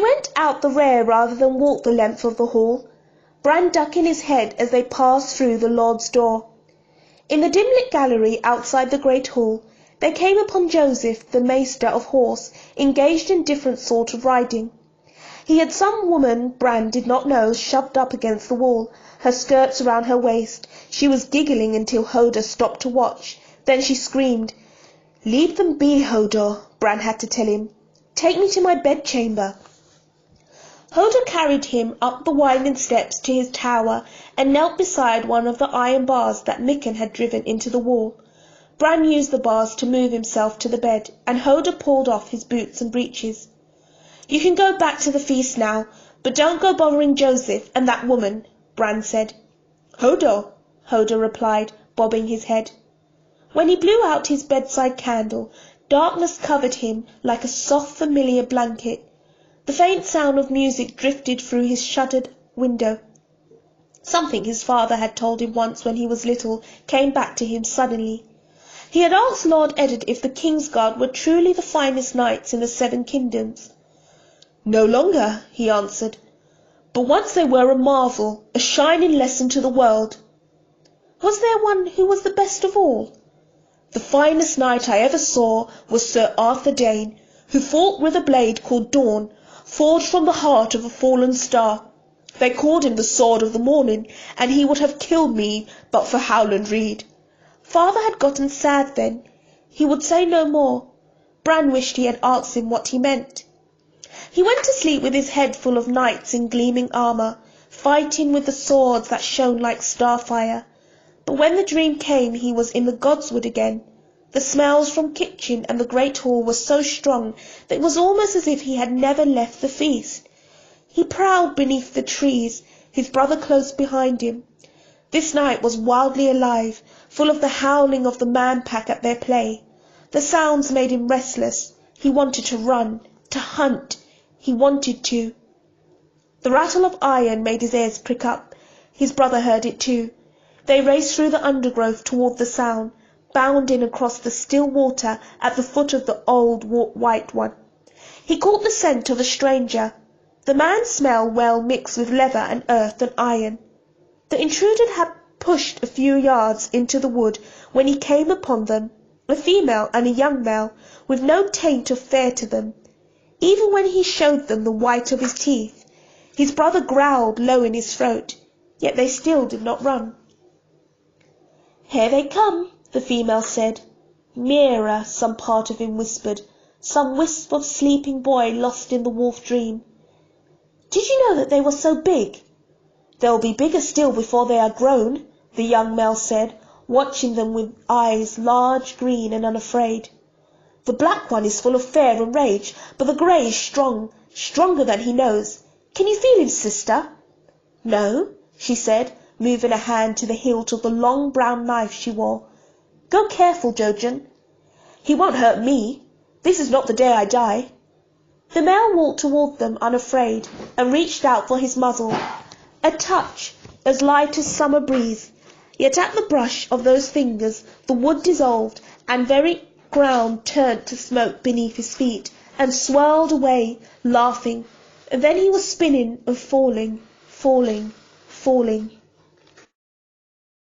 went out the rear rather than walk the length of the hall, Bran ducking his head as they passed through the Lord's door. In the dim-lit gallery outside the great hall, they came upon Joseph, the maester of horse, engaged in different sort of riding. He had some woman Bran did not know shoved up against the wall, her skirts around her waist. She was giggling until Hodor stopped to watch. Then she screamed. "Leave them be, Hodor," Bran had to tell him. "Take me to my bedchamber." Hodor carried him up the winding steps to his tower and knelt beside one of the iron bars that Mikken had driven into the wall. Bran used the bars to move himself to the bed, and Hodor pulled off his boots and breeches. "You can go back to the feast now, but don't go bothering Joseph and that woman," Bran said. "Hodor," Hodor replied, bobbing his head. When he blew out his bedside candle, darkness covered him like a soft familiar blanket. The faint sound of music drifted through his shuttered window. Something his father had told him once when he was little came back to him suddenly. He had asked Lord Eddard if the Kingsguard were truly the finest knights in the Seven Kingdoms. "No longer," he answered, "but once they were a marvel, a shining lesson to the world." "Was there one who was the best of all?" "The finest knight I ever saw was Sir Arthur Dane, who fought with a blade called Dawn, forged from the heart of a fallen star. They called him the Sword of the Morning, and he would have killed me but for Howland Reed." Father had gotten sad then. He would say no more. Bran wished he had asked him what he meant. He went to sleep with his head full of knights in gleaming armour, fighting with the swords that shone like starfire. But when the dream came he was in the Godswood again. The smells from kitchen and the great hall were so strong that it was almost as if he had never left the feast. He prowled beneath the trees, his brother close behind him. This night was wildly alive, full of the howling of the man-pack at their play. The sounds made him restless. He wanted to run, to hunt. He wanted to. The rattle of iron made his ears prick up. His brother heard it too. They raced through the undergrowth toward the sound, bounding across the still water at the foot of the old white one. He caught the scent of a stranger. The man's smell well mixed with leather and earth and iron. The intruder had pushed a few yards into the wood when he came upon them, a female and a young male, with no taint of fear to them, even when he showed them the white of his teeth. His brother growled low in his throat, yet they still did not run. "Here they come," the female said. "Nearer," some part of him whispered, some wisp of sleeping boy lost in the wolf dream. "Did you know that they were so big?" "They'll be bigger still before they are grown," the young male said, watching them with eyes large, green, and unafraid. "The black one is full of fear and rage, but the grey is strong, stronger than he knows. Can you feel him, sister?" "No," she said, moving a hand to the hilt of the long brown knife she wore. "Go careful, Jojen. He won't hurt me. This is not the day I die." The male walked toward them unafraid, and reached out for his muzzle. A touch, as light as summer breeze, yet at the brush of those fingers the wood dissolved, and very ground turned to smoke beneath his feet, and swirled away, laughing, and then he was spinning and falling, falling, falling.